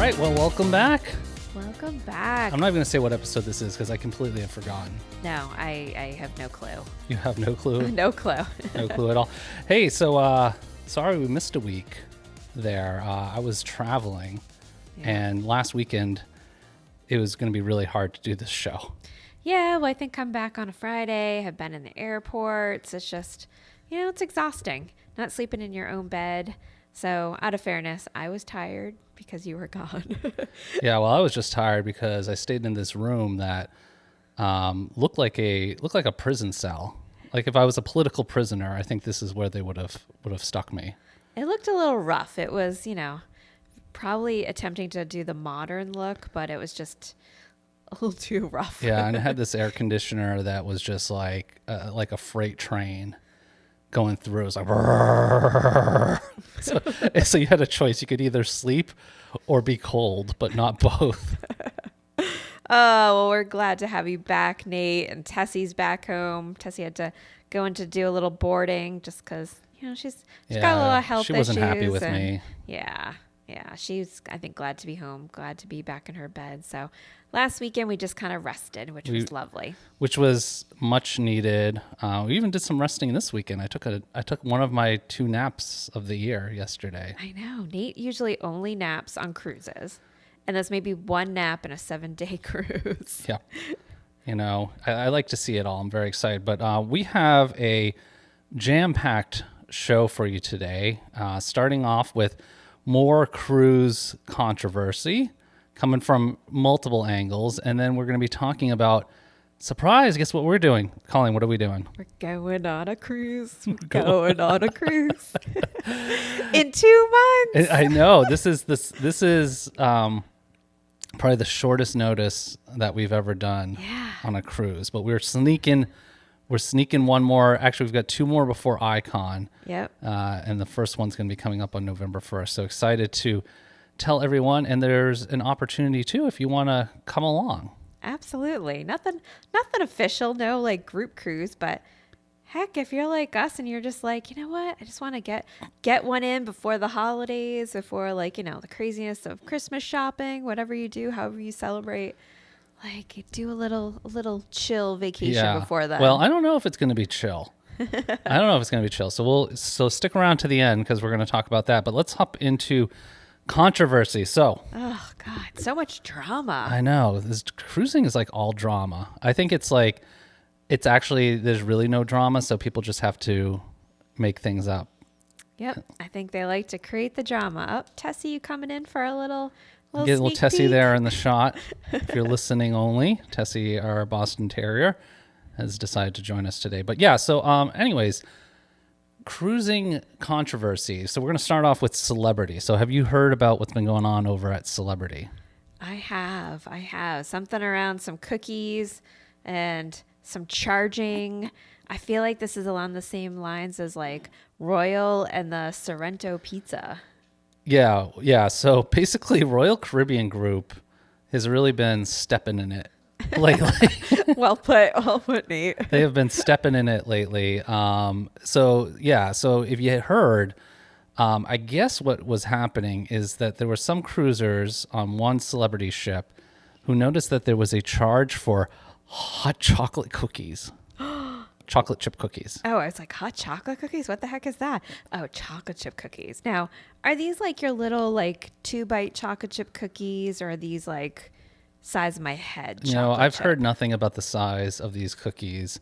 right, well, welcome back. Welcome back. I'm not even going to say what episode this is because I completely have forgotten. No, I have no clue. You have no clue? No clue. No clue at all. Hey, so sorry we missed a week there. I was traveling, and last weekend it was going to be really hard to do this show. Yeah, well, I think I'm back on a Friday. Have been in the airports. It's just, it's exhausting. Not sleeping in your own bed. So out of fairness, I was tired because you were gone. Yeah, well, I was just tired because I stayed in this room that looked like a prison cell. Like if I was a political prisoner, I think this is where they would have stuck me. It looked a little rough. It was, probably attempting to do the modern look, but it was just a little too rough. Yeah, and it had this air conditioner that was just like a freight train going through. It was like so you had a choice. You could either sleep or be cold, but not both. Oh, well, we're glad to have you back, Nate. And Tessie's back home. Tessie had to go in to do a little boarding just because, she's got a little health issues. She wasn't happy with me. Yeah. She's, I think, glad to be home, glad to be back in her bed. So last weekend we just kind of rested, which was lovely. Which was much needed. We even did some resting this weekend. I took one of my 2 naps of the year yesterday. I know. Nate usually only naps on cruises. And that's maybe 1 nap in a 7-day cruise. Yeah. I like to see it all. I'm very excited. But we have a jam-packed show for you today, starting off with more cruise controversy coming from multiple angles. And then we're going to be talking about, surprise, guess what we're doing? Colleen, what are we doing? We're going on a cruise. We're going on a cruise. In 2 months. I know. This is probably the shortest notice that we've ever done on a cruise. But we're sneaking one more. Actually, we've got 2 more before Icon. Yep. And the first one's going to be coming up on November 1st. So excited to tell everyone. And there's an opportunity, too, if you want to come along. Absolutely. Nothing official, no like group cruise. But heck, if you're like us and you're just like, you know what? I just want to get one in before the holidays, before the craziness of Christmas shopping, whatever you do, however you celebrate. Like do a little chill vacation before that. Well, I don't know if it's going to be chill. So stick around to the end because we're going to talk about that. But let's hop into controversy. So, oh God, so much drama. I know this cruising is like all drama. I think it's actually there's really no drama, so people just have to make things up. Yep, I think they like to create the drama. Oh, Tessie, you coming in for a little. Get a little Tessie peek there in the shot. If you're listening only, Tessie, our Boston Terrier, has decided to join us today. But yeah, so anyways, cruising controversy. So we're going to start off with Celebrity. So have you heard about what's been going on over at Celebrity? I have. Something around some cookies and some charging. I feel like this is along the same lines as like Royal and the Sorrento pizza. Yeah. So basically, Royal Caribbean Group has really been stepping in it lately. Well put, Nate. They have been stepping in it lately. So if you had heard, I guess what was happening is that there were some cruisers on one Celebrity ship who noticed that there was a charge for hot chocolate cookies. Chocolate chip cookies. Oh, I was like, hot chocolate cookies? What the heck is that? Oh, chocolate chip cookies. Now, are these like your little like 2-bite chocolate chip cookies, or are these like size of my head? I've heard nothing about the size of these cookies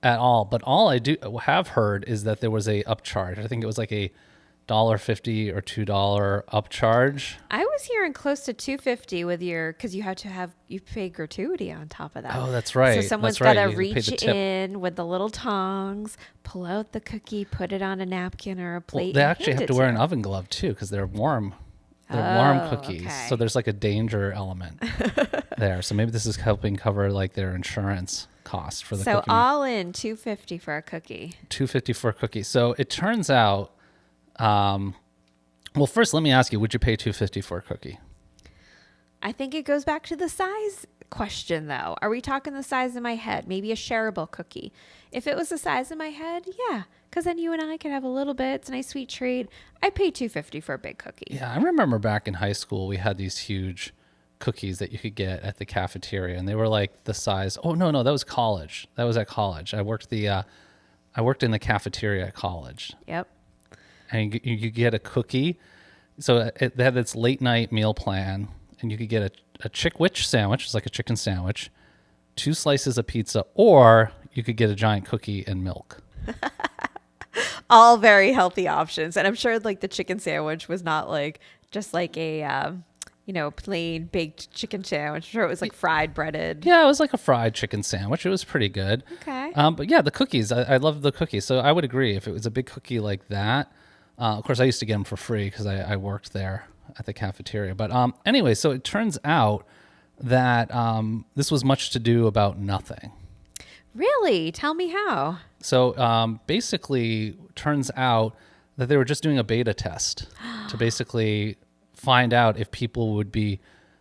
at all, but all I have heard is that there was a upcharge. I think it was like a $1.50 or $2 upcharge. I was hearing close to $2.50 with because you pay gratuity on top of that. Oh, that's right. So someone's got to reach in with the little tongs, pull out the cookie, put it on a napkin or a plate. Well, they actually have to wear an oven glove too because they're warm. They're warm cookies. Okay. So there's like a danger element there. So maybe this is helping cover like their insurance costs for the cookie. So all in $2.50 for a cookie. $2.50 for a cookie. So it turns out. Well, first, let me ask you: would you pay $2.50 for a cookie? I think it goes back to the size question though. Are we talking the size of my head? Maybe a shareable cookie. If it was the size of my head, yeah, because then you and I could have a little bit. It's a nice sweet treat. I pay $2.50 for a big cookie. Yeah, I remember back in high school, we had these huge cookies that you could get at the cafeteria, and they were like the size. Oh no, that was college. That was at college. I worked in the cafeteria at college. Yep. And you get a cookie. So they had this late night meal plan, and you could get a Chickwich sandwich, it's like a chicken sandwich, 2 slices of pizza, or you could get a giant cookie and milk. All very healthy options. And I'm sure like the chicken sandwich was not like just like a, plain baked chicken sandwich. I'm sure it was like fried breaded. Yeah, it was like a fried chicken sandwich. It was pretty good. Okay. But yeah, the cookies, I love the cookies. So I would agree if it was a big cookie like that. Of course, I used to get them for free because I worked there at the cafeteria. But anyway, so it turns out that this was much to do about nothing. Really? Tell me how. So basically, turns out that they were just doing a beta test to basically find out if people would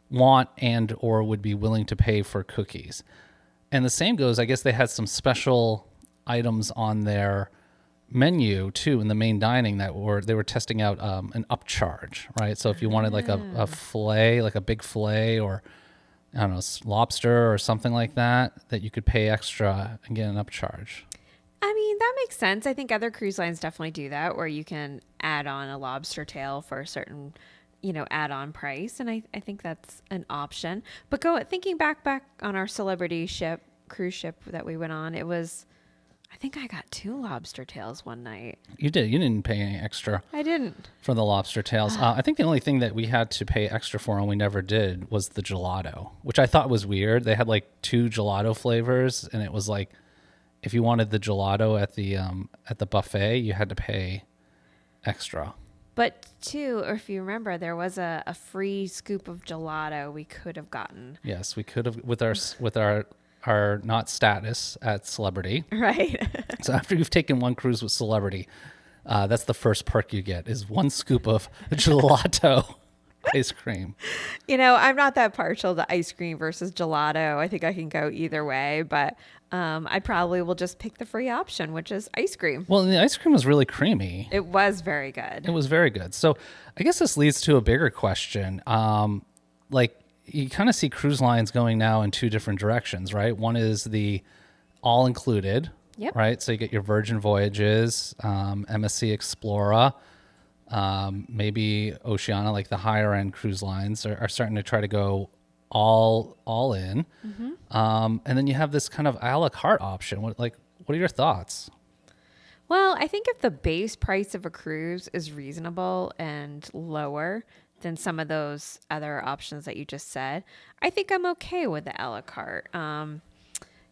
want and or would be willing to pay for cookies. And the same goes, I guess they had some special items on their menu too in the main dining that they were testing out an upcharge, right? So if you wanted like a fillet, like a big fillet, or I don't know, lobster or something like that you could pay extra and get an upcharge. I mean, that makes sense. I think other cruise lines definitely do that, where you can add on a lobster tail for a certain, add-on price. And I think that's an option. But thinking back on our celebrity cruise ship that we went on, I think I got 2 lobster tails one night. You did. You didn't pay any extra. I didn't. For the lobster tails. I think the only thing that we had to pay extra for and we never did was the gelato, which I thought was weird. They had like 2 gelato flavors, and it was like if you wanted the gelato at the buffet, you had to pay extra. But or if you remember, there was a free scoop of gelato we could have gotten. Yes, we could have with our not status at Celebrity. Right. So after you've taken one cruise with Celebrity, that's the first perk you get is 1 scoop of gelato ice cream. I'm not that partial to ice cream versus gelato. I think I can go either way, but I probably will just pick the free option, which is ice cream. Well, the ice cream was really creamy. It was very good. It was very good. So I guess this leads to a bigger question. You kind of see cruise lines going now in 2 different directions, right? One is the all-included, yep. Right? So you get your Virgin Voyages, MSC Explora, maybe Oceania, like the higher-end cruise lines are starting to try to go all in. Mm-hmm. And then you have this kind of a la carte option. What are your thoughts? Well, I think if the base price of a cruise is reasonable and lower than some of those other options that you just said, I think I'm okay with the a la carte. I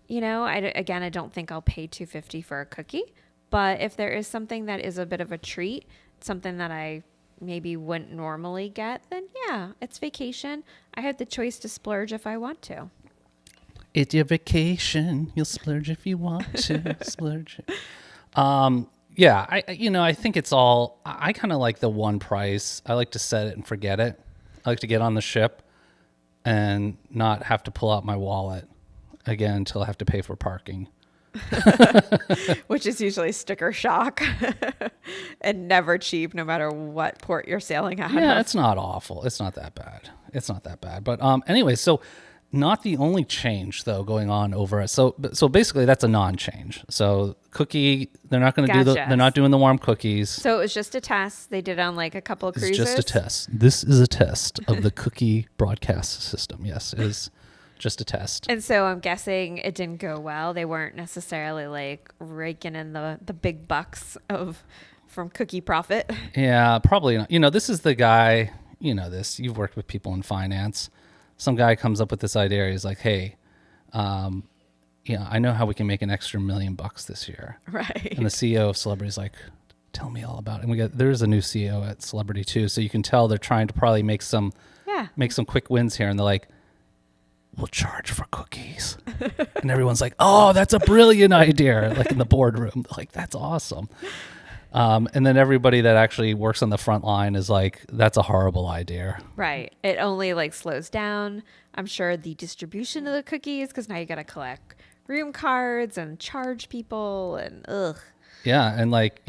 don't think I'll pay $2.50 for a cookie, but if there is something that is a bit of a treat, something that I maybe wouldn't normally get, then yeah, it's vacation. I have the choice to splurge if I want to. It's your vacation. You'll splurge if you want to splurge. Yeah, I think it's all, I kind of like the one price. I like to set it and forget it. I like to get on the ship and not have to pull out my wallet again until I have to pay for parking. Which is usually sticker shock and never cheap, no matter what port you're sailing out of. Yeah, it's not awful. It's not that bad. But anyway, so not the only change though going on over it. So basically that's a non-change. So cookie, they're not going to they're not doing the warm cookies. So it was just a test they did on like a couple of cruises. It's just a test. This is a test of the cookie broadcast system. Yes, it is just a test. And so I'm guessing it didn't go well. They weren't necessarily like raking in the big bucks from cookie profit. Yeah, probably not. This is the guy, you've worked with people in finance. Some guy comes up with this idea. He's like, hey, I know how we can make an extra $1 million this year. Right. And the CEO of Celebrity is like, tell me all about it. And there's a new CEO at Celebrity too. So you can tell they're trying to probably make some quick wins here. And they're like, we'll charge for cookies. And everyone's like, oh, that's a brilliant idea. Like in the boardroom, they're like, that's awesome. And then everybody that actually works on the front line is like, that's a horrible idea. Right. It only like slows down, I'm sure, the distribution of the cookies because now you got to collect room cards and charge people and ugh. Yeah. And like,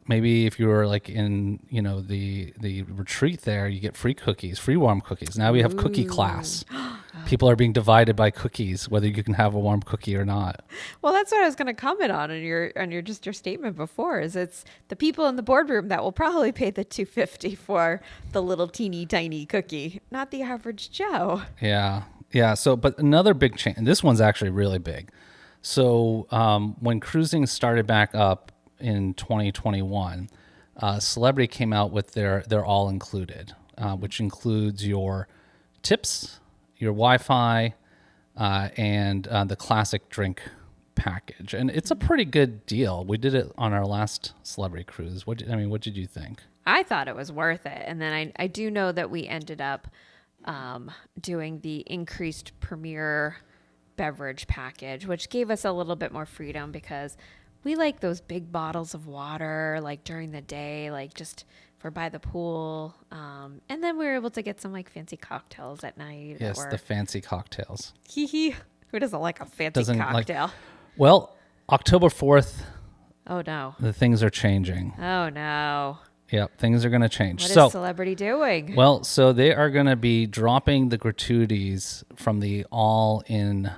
maybe if you were like in, the retreat there, you get free cookies, free warm cookies. Now we have cookie class. People are being divided by cookies, whether you can have a warm cookie or not. Well, that's what I was going to comment on your statement before. Is it's the people in the boardroom that will probably pay the $2.50 for the little teeny tiny cookie, not the average Joe. Yeah, yeah. So, but another big change. And this one's actually really big. So, when cruising started back up in 2021, Celebrity came out with their all included, which includes your tips, your Wi-Fi, and the classic drink package. And it's a pretty good deal. We did it on our last Celebrity cruise. What did you think? I thought it was worth it. And then I do know that we ended up doing the increased premier beverage package, which gave us a little bit more freedom because we like those big bottles of water like during the day, like just for by the pool. And then we were able to get some like fancy cocktails at night. Yes, the fancy cocktails. Who doesn't like a fancy cocktail? Well, October 4th. Oh, no. The things are changing. Oh, no. Yep, things are going to change. What is Celebrity doing? Well, so they are going to be dropping the gratuities from the all-in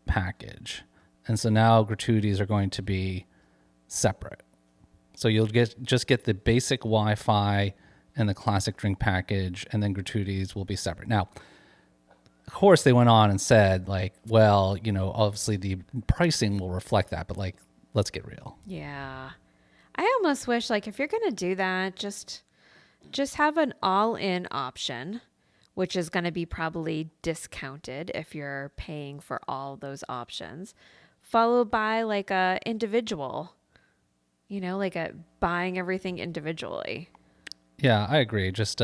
package. And so now gratuities are going to be separate. So you'll just get the basic Wi-Fi and the classic drink package, and then gratuities will be separate. Now, of course, they went on and said, like, well, obviously the pricing will reflect that, but like, let's get real. Yeah. I almost wish, like, if you're going to do that, just have an all-in option, which is going to be probably discounted if you're paying for all those options, followed by like a individual, like a buying everything individually. Yeah, I agree. Just,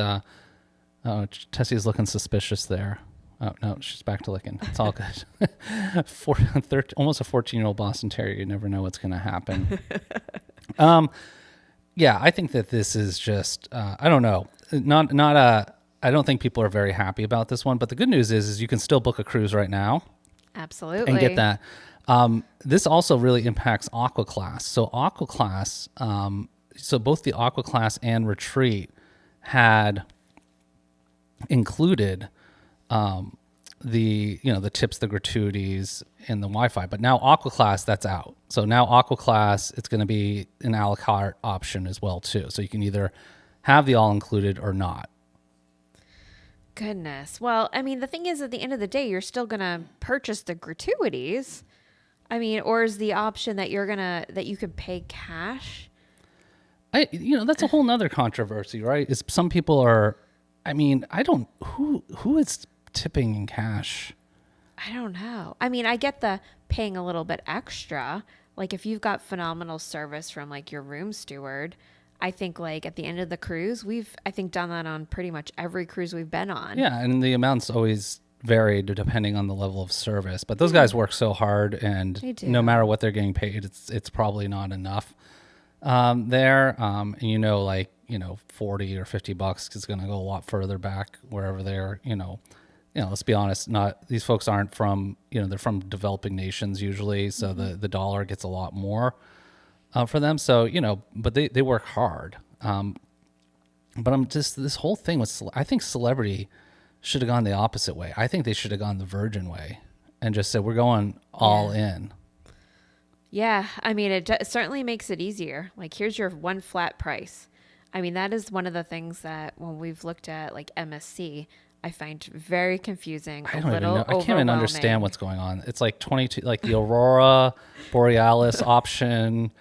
Tessie's looking suspicious there. Oh, no, she's back to licking. It's all good. Almost a 14-year-old Boston Terrier. You never know what's going to happen. Yeah, I think that this is just, I don't know, I don't think people are very happy about this one, but the good news is you can still book a cruise right now. Absolutely. And get that. This also really impacts Aqua Class. So Aqua Class, so both the Aqua Class and Retreat had included the tips, the gratuities, and the Wi-Fi. But now Aqua Class, that's out. So now Aqua Class, it's going to be an a la carte option as well too. So you can either have the all included or not. Goodness. Well, I mean, the thing is, at the end of the day, you're still going to purchase the gratuities. I mean, or is the option that that you can pay cash? That's a whole nother controversy, right? Is some people are, who is tipping in cash? I don't know. I mean, I get the paying a little bit extra. Like if you've got phenomenal service from like your room steward, I think like at the end of the cruise, we've done that on pretty much every cruise we've been on. Yeah, and the amounts always varied depending on the level of service. But those guys work so hard, and no matter what they're getting paid, it's probably not enough there. And $40 or $50 is going to go a lot further back wherever they're, let's be honest, these folks aren't from, they're from developing nations usually, so the dollar gets a lot more for them. So, but they work hard. But this whole thing was, I think Celebrity should have gone the opposite way. I think they should have gone the Virgin way and just said, we're going all in. Yeah. I mean, it certainly makes it easier. Like, here's your one flat price. I mean, that is one of the things that when we've looked at like MSC, I find very confusing. I don't even know. I can't even understand what's going on. It's like 22, like the Aurora Borealis option.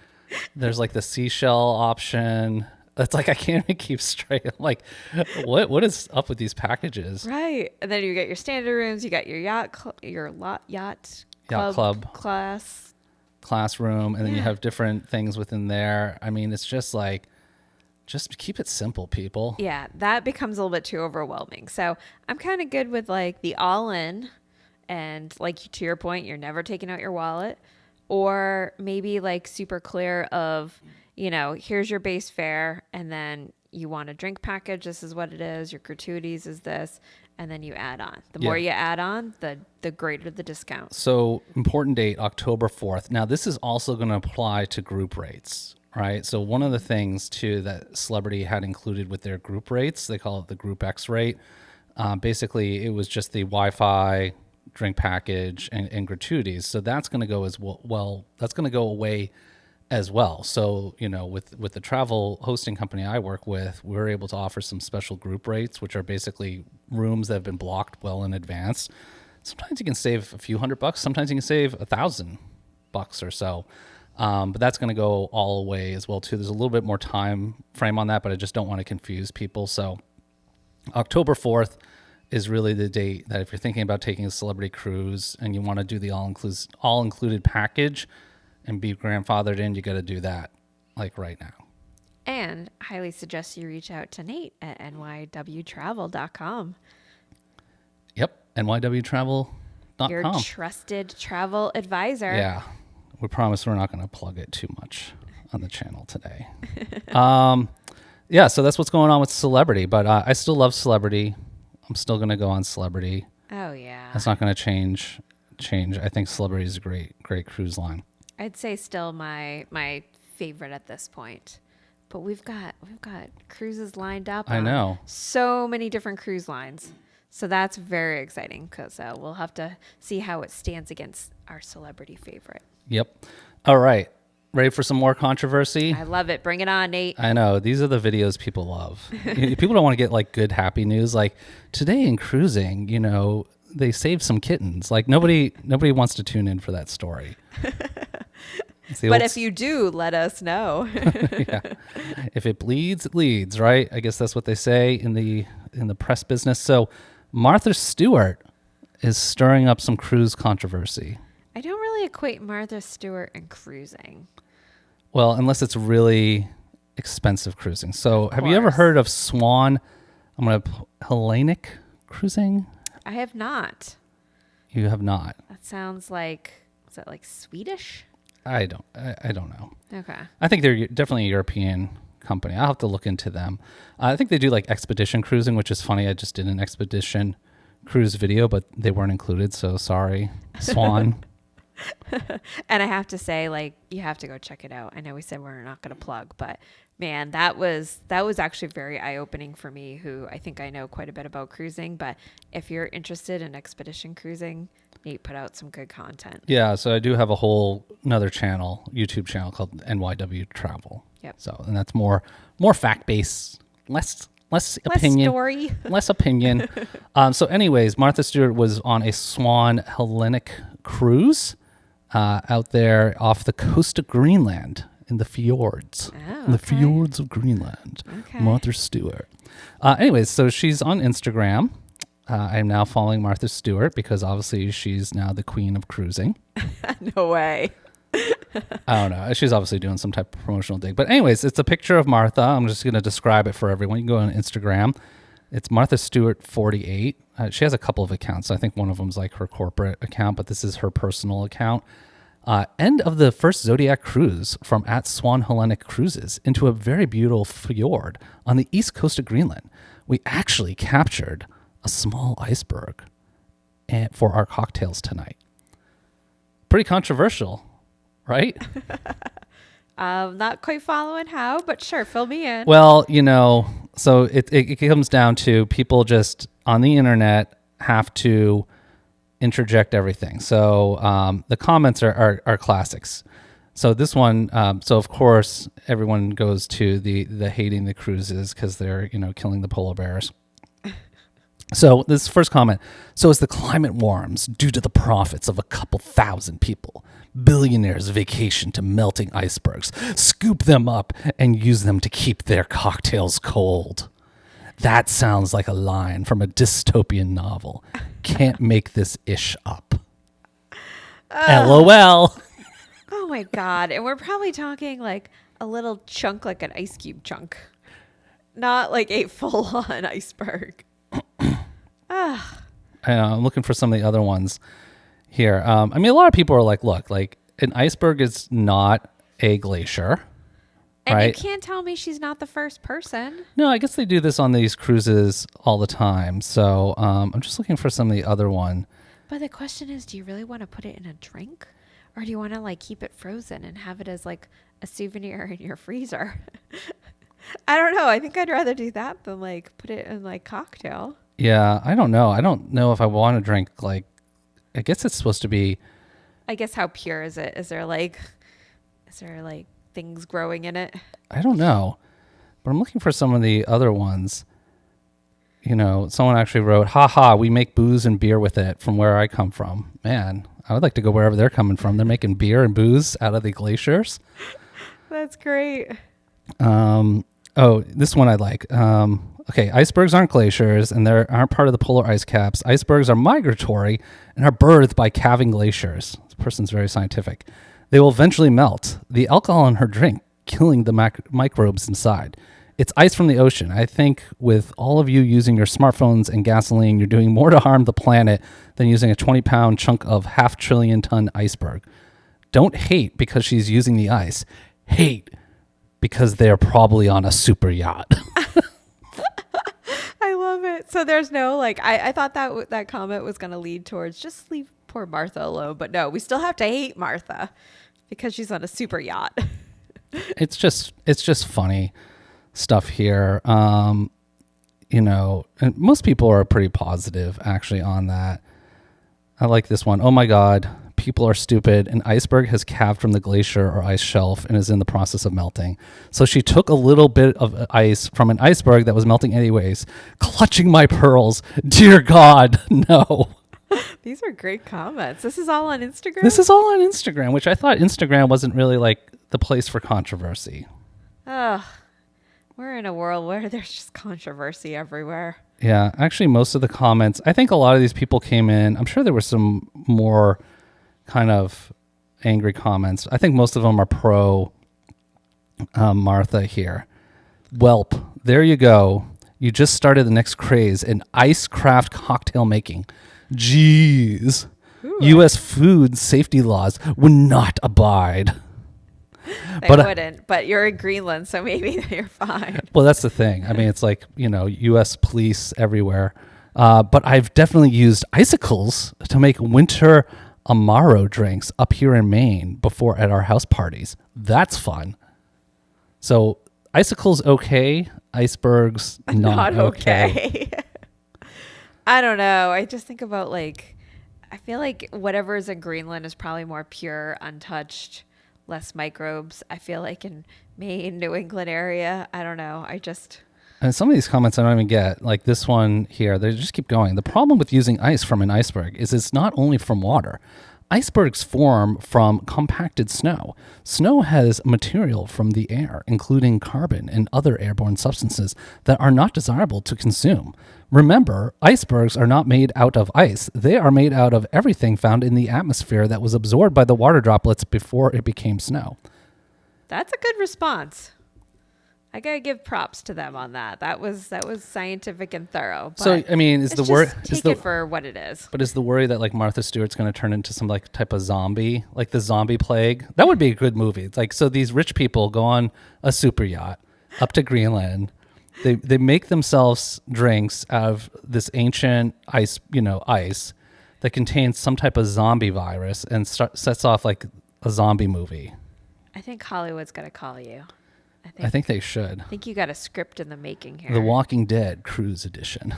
There's like the seashell option. It's like I can't even keep straight. I'm like, what is up with these packages? Right, and then you get your standard rooms. You got your yacht club classroom, and then you have different things within there. I mean, it's just like, just keep it simple, people. Yeah, that becomes a little bit too overwhelming. So I'm kind of good with like the all-in, and like to your point, you're never taking out your wallet. or maybe like super clear of, here's your base fare, and then you want a drink package. This is what it is. Your gratuities is this. And then you add on. The more you add on, the greater the discount. So important date, October 4th. Now, this is also going to apply to group rates, right? So one of the things, too, that Celebrity had included with their group rates, they call it the Group X rate. Basically, it was just the Wi-Fi, drink package, and gratuities. So that's going to go as well. That's going to go away as well. So, with the travel hosting company I work with, we're able to offer some special group rates, which are basically rooms that have been blocked well in advance. Sometimes you can save a few $100. Sometimes you can save $1,000 or so. But that's going to go all away as well, too. There's a little bit more time frame on that, but I just don't want to confuse people. So October 4th is really the date that if you're thinking about taking a Celebrity cruise and you want to do the all-included package and be grandfathered in, you got to do that like right now. And I highly suggest you reach out to Nate at nywtravel.com. Yep, nywtravel.com. Your trusted travel advisor. Yeah, we promise we're not going to plug it too much on the channel today. Yeah, so that's what's going on with Celebrity, but I still love Celebrity. I'm still going to go on Celebrity. Oh, yeah. That's not going to change. I think Celebrity is a great cruise line. I'd say still my favorite at this point. But we've got cruises lined up. I know. So many different cruise lines. So that's very exciting because we'll have to see how it stands against our Celebrity favorite. Yep. All right. Ready for some more controversy? I love it. Bring it on, Nate. I know. These are the videos people love. People don't want to get like good, happy news. Like today in cruising, they saved some kittens. Like nobody wants to tune in for that story. But if you do, let us know. Yeah. If it bleeds, it leads, right? I guess that's what they say in the press business. So Martha Stewart is stirring up some cruise controversy. I don't really equate Martha Stewart and cruising. Well, unless it's really expensive cruising. So have you ever heard of Swan? Hellenic cruising? I have not. You have not. That sounds like, is that like Swedish? I don't know. Okay. I think they're definitely a European company. I'll have to look into them. I think they do like expedition cruising, which is funny. I just did an expedition cruise video, but they weren't included. So sorry, Swan. And I have to say, like, you have to go check it out. I know we said we're not going to plug, but man, that was actually very eye-opening for me, who I think I know quite a bit about cruising. But if you're interested in expedition cruising, Nate put out some good content. Yeah, so I do have another channel, YouTube channel called NYW Travel. Yep. So, and that's more fact-based, less opinion, story. less opinion. So anyways, Martha Stewart was on a Swan Hellenic cruise out there off the coast of Greenland in the fjords. Oh, in the fjords of Greenland. Okay. Martha Stewart. Anyways, so she's on Instagram. I'm now following Martha Stewart because obviously she's now the queen of cruising. No way. I don't know. She's obviously doing some type of promotional dig. But anyways, it's a picture of Martha. I'm just going to describe it for everyone. You can go on Instagram. It's Martha Stewart 48. She has a couple of accounts. I think one of them is like her corporate account, but this is her personal account. End of the first Zodiac cruise from @Swan Hellenic Cruises into a very beautiful fjord on the east coast of Greenland. We actually captured a small iceberg for our cocktails tonight. Pretty controversial, right? Not quite following how, but sure, fill me in. Well, so it comes down to people just on the internet have to interject everything. So the comments are classics. So this one, so of course everyone goes to the hating the cruises because they're killing the polar bears. So this first comment. So as the climate warms due to the profits of a couple thousand people, billionaires vacation to melting icebergs, scoop them up, and use them to keep their cocktails cold. That sounds like a line from a dystopian novel. Can't make this ish up. LOL. Oh my God. And we're probably talking like a little chunk, like an ice cube chunk, not like a full on iceberg. I'm looking for some of the other ones here. I mean, a lot of people are like, look, like an iceberg is not a glacier. And right? you can't tell me she's not the first person. No, I guess they do this on these cruises all the time. So I'm just looking for some of the other one. But the question is, do you really want to put it in a drink? Or do you want to like keep it frozen and have it as like a souvenir in your freezer? I don't know. I think I'd rather do that than like put it in like cocktail. Yeah, I don't know. I don't know if I want to drink like, I guess it's supposed to be. I guess how pure is it? Is there like things growing in it? I don't know. But I'm looking for some of the other ones. You know, someone actually wrote, "Ha, we make booze and beer with it from where I come from." Man, I would like to go wherever they're coming from. They're making beer and booze out of the glaciers. That's great. Oh, this one I like. Okay, icebergs aren't glaciers and they aren't part of the polar ice caps. Icebergs are migratory and are birthed by calving glaciers. This person's very scientific. They will eventually melt. The alcohol in her drink, killing the microbes inside. It's ice from the ocean. I think with all of you using your smartphones and gasoline, you're doing more to harm the planet than using a 20-pound chunk of 500 billion ton iceberg. Don't hate because she's using the ice. Hate because they're probably on a super yacht. I love it. So there's no like, I thought that comment was going to lead towards just leave poor Martha alone. But no, we still have to hate Martha because she's on a super yacht. It's just funny stuff here. You know, and most people are pretty positive actually on that. I like this one. Oh my God, people are stupid. An iceberg has calved from the glacier or ice shelf and is in the process of melting. So she took a little bit of ice from an iceberg that was melting anyways. Clutching my pearls. Dear God, no. These are great comments. This is all on Instagram? This is all on Instagram, which I thought Instagram wasn't really like the place for controversy. Ugh. We're in a world where there's just controversy everywhere. Yeah, actually, most of the comments, I think a lot of these people came in. I'm sure there were some more kind of angry comments. I think most of them are pro Martha here. Welp, there you go. You just started the next craze in ice craft cocktail making. Jeez. Ooh. U.S. food safety laws would not abide. They wouldn't, but you're in Greenland, so maybe you're fine. Well, that's the thing. I mean, it's like, you know, U.S. police everywhere. But I've definitely used icicles to make winter Amaro drinks up here in Maine before at our house parties. That's fun. So icicles okay, icebergs not okay. I don't know. I just think about like, I feel like whatever is in Greenland is probably more pure, untouched, less microbes. I feel like in Maine, New England area, I don't know. And some of these comments I don't even get, like this one here, they just keep going. The problem with using ice from an iceberg is it's not only from water. Icebergs form from compacted snow. Snow has material from the air, including carbon and other airborne substances that are not desirable to consume. Remember, icebergs are not made out of ice. They are made out of everything found in the atmosphere that was absorbed by the water droplets before it became snow. That's a good response. I gotta give props to them on that. That was scientific and thorough. But so I mean, is the worry take it for what it is? But is the worry that like Martha Stewart's going to turn into some like type of zombie, like the zombie plague? That would be a good movie. It's like, so these rich people go on a super yacht up to Greenland. They make themselves drinks out of this ancient ice that contains some type of zombie virus and sets off like a zombie movie. I think Hollywood's gonna call you. I think they should. I think you got a script in the making here. The Walking Dead Cruise Edition.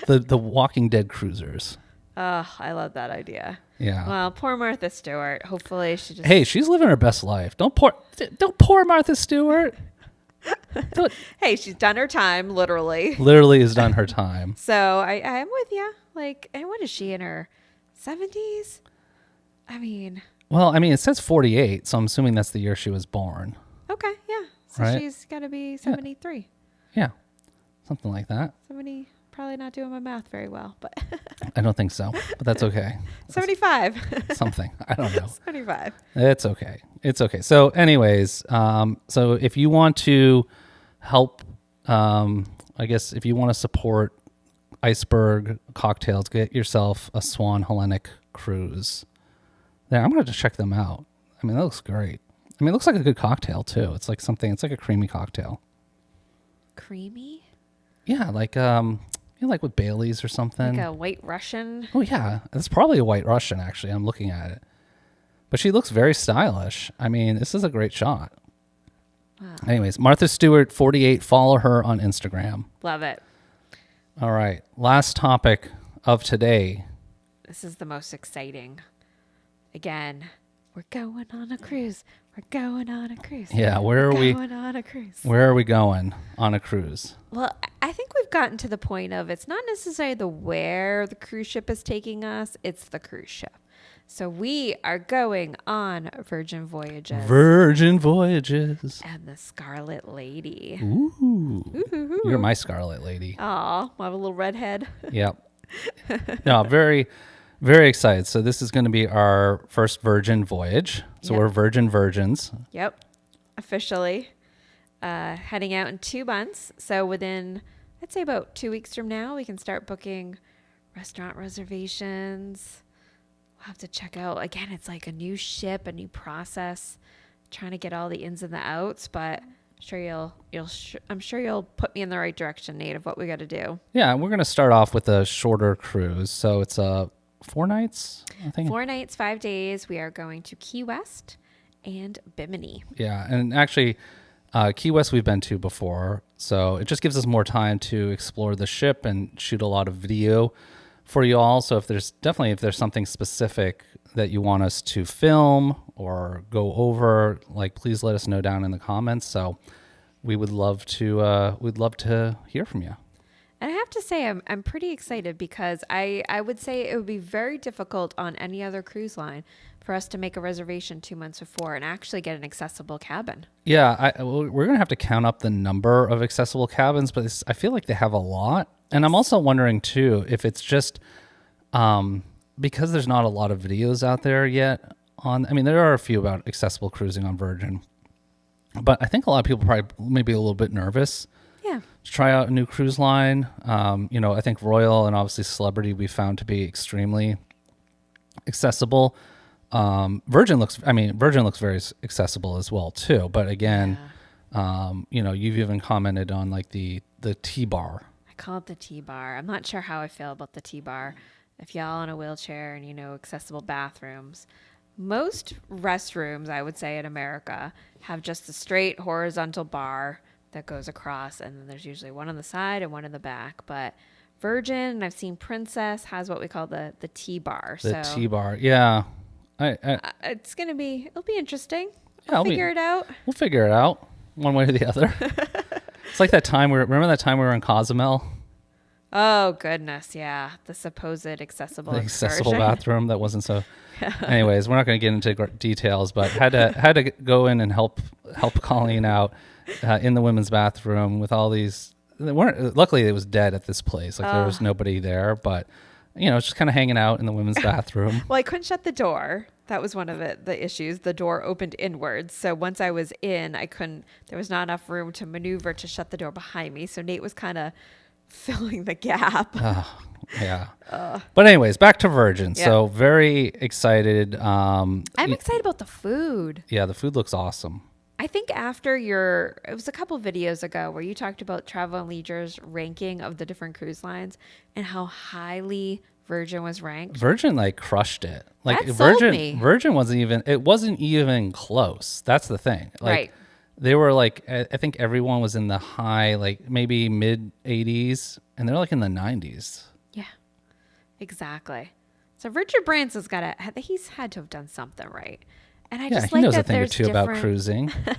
the Walking Dead Cruisers. Oh, I love that idea. Yeah. Well, poor Martha Stewart. Hopefully she just... Hey, she's living her best life. Don't poor Martha Stewart. Hey, she's done her time, literally. Literally has done her time. So I am with you. Like, and what is she, in her 70s? I mean... Well, I mean, it says 48, so I'm assuming that's the year she was born. Okay, yeah. So right? She's got to be 73. Yeah, something like that. 70, probably not doing my math very well, but... I don't think so, but that's okay. 75. Something. I don't know. 75. It's okay. It's okay. So anyways, so if you want to help, I guess if you want to support Iceberg cocktails, get yourself a Swan Hellenic cruise. There, I'm going to check them out. I mean, that looks great. I mean, it looks like a good cocktail too. It's like a creamy cocktail. Creamy? Yeah, like with Bailey's or something. Like a White Russian? Oh yeah, it's probably a White Russian actually. I'm looking at it. But she looks very stylish. I mean, this is a great shot. Wow. Anyways, Martha Stewart 48, follow her on Instagram. Love it. All right, last topic of today. This is the most exciting. Again, we're going on a cruise. We're going on a cruise. Yeah, where are we going on a cruise? Where are we going on a cruise? Well, I think we've gotten to the point of it's not necessarily the where the cruise ship is taking us, it's the cruise ship. So we are going on Virgin Voyages. Virgin Voyages. And the Scarlett Lady. Ooh. You're my Scarlet Lady. Aw, I have a little redhead. Yep. No, very, very excited. So this is going to be our first Virgin voyage. So Yep. we're Virgin Virgins. Yep. Officially. Heading out in 2 months. So within, I'd say about 2 weeks from now, we can start booking restaurant reservations. We'll have to check out. Again, it's like a new ship, a new process, trying to get all the ins and the outs, but I'm sure you'll put me in the right direction, Nate, of what we got to do. Yeah, we're going to start off with a shorter cruise. So it's 4 nights, I think. 4 nights, 5 days. We are going to Key West and Bimini. Yeah, and actually, Key West we've been to before, so it just gives us more time to explore the ship and shoot a lot of video for you all. So if there's something specific that you want us to film or go over, like please let us know down in the comments. So we would love to hear from you. And I have to say, I'm pretty excited because I would say it would be very difficult on any other cruise line for us to make a reservation 2 months before and actually get an accessible cabin. Yeah, we're going to have to count up the number of accessible cabins, but I feel like they have a lot. And I'm also wondering, too, if it's just because there's not a lot of videos out there yet. There are a few about accessible cruising on Virgin. But I think a lot of people probably maybe a little bit nervous Yeah. to try out a new cruise line. I think Royal and obviously Celebrity we found to be extremely accessible. Virgin looks very accessible as well too. But again, you've even commented on like the T-bar. I call it the T-bar. I'm not sure how I feel about the T-bar. If y'all in a wheelchair and accessible bathrooms, most restrooms, I would say in America, have just a straight horizontal bar that goes across, and then there's usually one on the side and one in the back. But Virgin, and I've seen Princess, has what we call the T-bar. The T-bar, yeah. It'll be interesting. Yeah, We'll figure it out. We'll figure it out one way or the other. It's like that time remember that time we were in Cozumel? Oh goodness, yeah, the supposed accessible bathroom that wasn't so. Anyways, we're not going to get into details, but had to go in and help Colleen out in the women's bathroom with all these. Luckily, it was dead at this place. Like there was nobody there, but it's just kind of hanging out in the women's bathroom. Well, I couldn't shut the door. That was one of the issues. The door opened inwards. So once I was in, there was not enough room to maneuver to shut the door behind me. So Nate was kind of filling the gap. Yeah. But anyways, back to Virgin. Yeah. So very excited. I'm excited about the food. Yeah, the food looks awesome. I think after it was a couple videos ago where you talked about Travel and Leisure's ranking of the different cruise lines and how highly Virgin was ranked. Virgin crushed it. That sold me. Virgin wasn't even close. That's the thing. Right. They were I think everyone was in the high, maybe mid 80s, and they're in the 90s. Yeah, exactly. So Richard Branson's he's had to have done something right. And I just he knows that a thing or there's two about cruising. And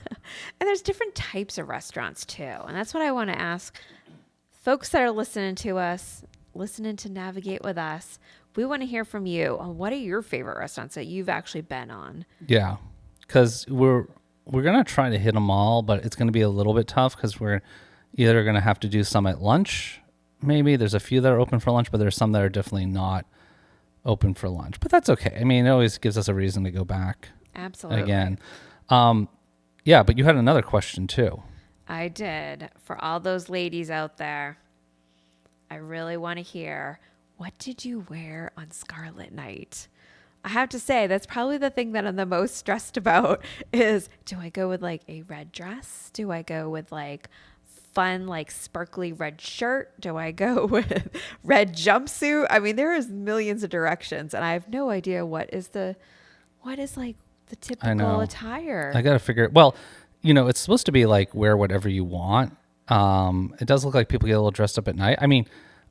there's different types of restaurants too. And that's what I want to ask folks that are listening to us, listening to Navigate with us. We want to hear from you on what are your favorite restaurants that you've actually been on. Yeah, because we're going to try to hit them all, but it's going to be a little bit tough because we're either going to have to do some at lunch. Maybe there's a few that are open for lunch, but there's some that are definitely not open for lunch. But that's okay. It always gives us a reason to go back. Absolutely. Again. Yeah, but you had another question too. I did. For all those ladies out there, I really want to hear, what did you wear on Scarlet Night? I have to say that's probably the thing that I'm the most stressed about is, do I go with like a red dress? Do I go with like fun, like sparkly red shirt? Do I go with red jumpsuit? I mean, there is millions of directions and I have no idea what is like the typical attire. I got to figure it. Well, it's supposed to be like wear whatever you want. It does look like people get a little dressed up at night. I mean,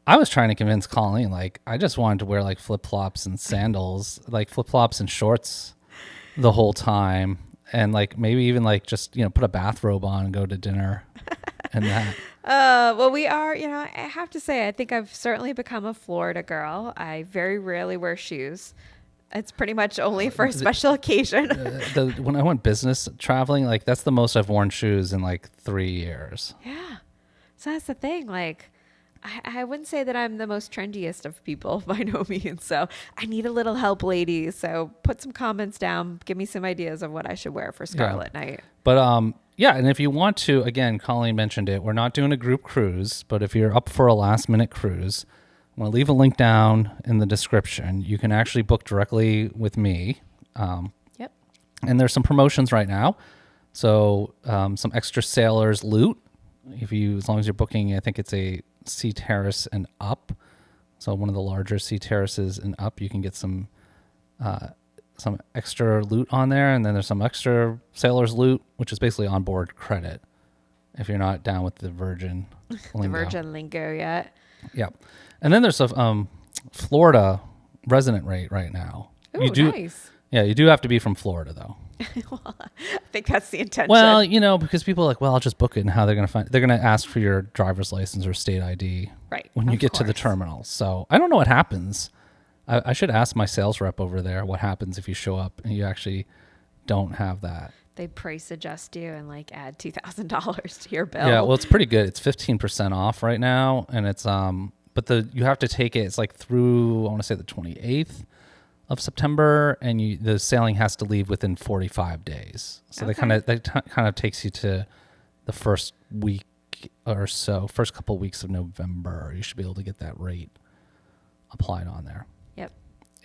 I was trying to convince Colleen, like, I just wanted to wear like flip-flops and sandals, like flip-flops and shorts the whole time. And like maybe even like just, put a bathrobe on and go to dinner and that. Well, we are, I have to say, I think I've certainly become a Florida girl. I very rarely wear shoes. It's pretty much only for a special occasion. When I went business traveling, like that's the most I've worn shoes in like 3 years. Yeah. So that's the thing. Like, I wouldn't say that I'm the most trendiest of people by no means. So I need a little help, ladies. So put some comments down. Give me some ideas of what I should wear for Scarlett Night. But yeah, and if you want to, again, Colleen mentioned it, we're not doing a group cruise, but if you're up for a last minute cruise, I'm going to leave a link down in the description. You can actually book directly with me. Yep. And there's some promotions right now. So some extra sailors loot. As long as you're booking, I think it's a sea terrace and up. So one of the larger sea terraces and up, you can get some extra loot on there. And then there's some extra sailors loot, which is basically onboard credit if you're not down with the Virgin lingo. The Virgin lingo yet. Yeah. And then there's a Florida resident rate right now. Ooh, nice. Yeah, you do have to be from Florida, though. Well, I think that's the intention. Well, because people are like, well, I'll just book it, and how they're going to find. They're going to ask for your driver's license or state ID when you get to the terminal. So I don't know what happens. I should ask my sales rep over there what happens if you show up and you actually don't have that. They price adjust you and like add $2,000 to your bill. Yeah, well, it's pretty good. It's 15% off right now, and it's but you have to take it. It's like through I want to say the 28th of September, and the sailing has to leave within 45 days. So that kind of takes you to the first week or so, first couple of weeks of November. You should be able to get that rate applied on there. Yep.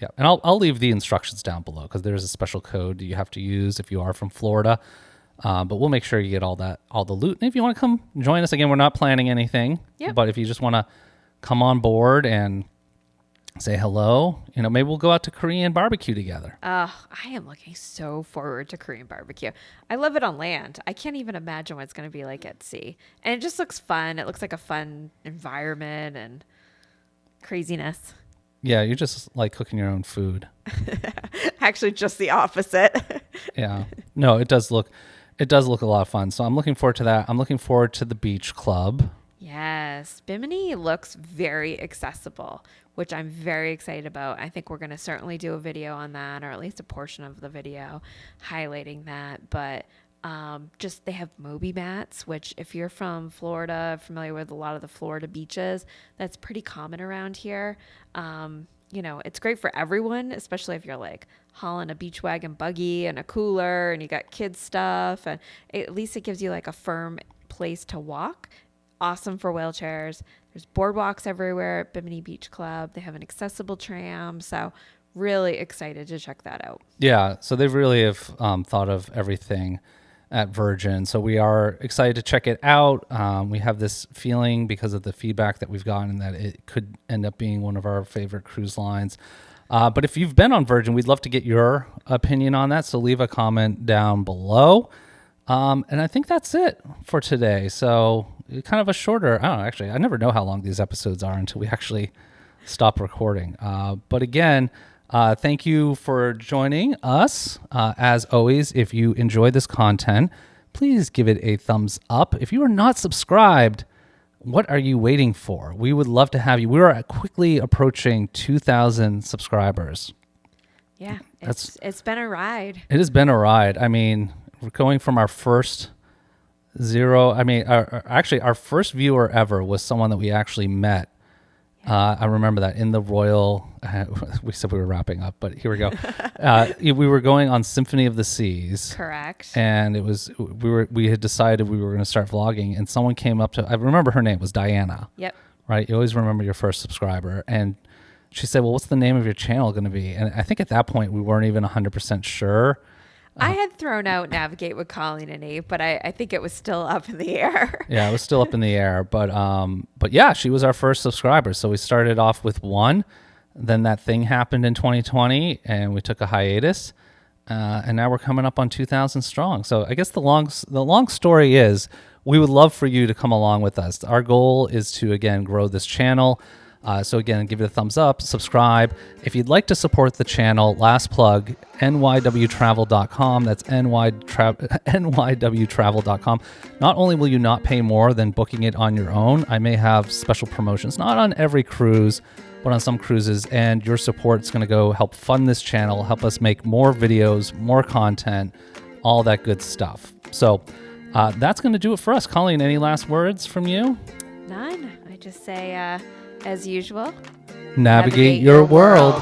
Yeah, and I'll leave the instructions down below because there's a special code that you have to use if you are from Florida. But we'll make sure you get all the loot. And if you want to come join us again, we're not planning anything. Yep. But if you just want to come on board and say hello, maybe we'll go out to Korean barbecue together. I am looking so forward to Korean barbecue. I love it on land. I can't even imagine what it's going to be like at sea. And it just looks fun. It looks like a fun environment and craziness. Yeah, you just like cooking your own food. Actually, just the opposite. Yeah. No, it does look a lot of fun. So I'm looking forward to that. I'm looking forward to the beach club. Yes. Bimini looks very accessible, which I'm very excited about. I think we're going to certainly do a video on that, or at least a portion of the video highlighting that. But just they have Moby mats, which if you're from Florida, familiar with a lot of the Florida beaches, that's pretty common around here. It's great for everyone, especially if you're like hauling a beach wagon buggy and a cooler and you got kids stuff. And at least it gives you like a firm place to walk. Awesome for wheelchairs. There's boardwalks everywhere at Bimini Beach Club. They have an accessible tram. So really excited to check that out. Yeah. So they really have thought of everything at Virgin. So we are excited to check it out. We have this feeling because of the feedback that we've gotten that it could end up being one of our favorite cruise lines. But if you've been on Virgin, we'd love to get your opinion on that. So leave a comment down below. And I think that's it for today. So kind of a shorter, I don't know, actually, I never know how long these episodes are until we actually stop recording. But again, thank you for joining us. As always, if you enjoy this content, please give it a thumbs up. If you are not subscribed, what are you waiting for? We would love to have you. We are quickly approaching 2,000 subscribers. Yeah, it's been a ride. It has been a ride. I mean, we're going from our first zero. I mean, our first viewer ever was someone that we actually met. I remember that in the Royal, we said we were wrapping up, but here we go. We were going on Symphony of the Seas. Correct. And it was, we had decided we were going to start vlogging, and someone came up to, I remember her name was Diana. Yep. Right. You always remember your first subscriber. And she said, well, what's the name of your channel going to be? And I think at that point we weren't even 100% sure. I had thrown out Navigate with Colleen and Nate, but I think it was still up in the air. Yeah, it was still up in the air. But yeah, she was our first subscriber. So we started off with one. Then that thing happened in 2020 and we took a hiatus. And now we're coming up on 2,000 strong. So I guess the long story is we would love for you to come along with us. Our goal is to, again, grow this channel. So again, give it a thumbs up, subscribe. If you'd like to support the channel, last plug, nywtravel.com. That's nywtravel.com. Not only will you not pay more than booking it on your own, I may have special promotions, not on every cruise, but on some cruises, and your support is going to go help fund this channel, help us make more videos, more content, all that good stuff. So that's going to do it for us. Colleen, any last words from you? None. I just say, as usual, Navigate your world.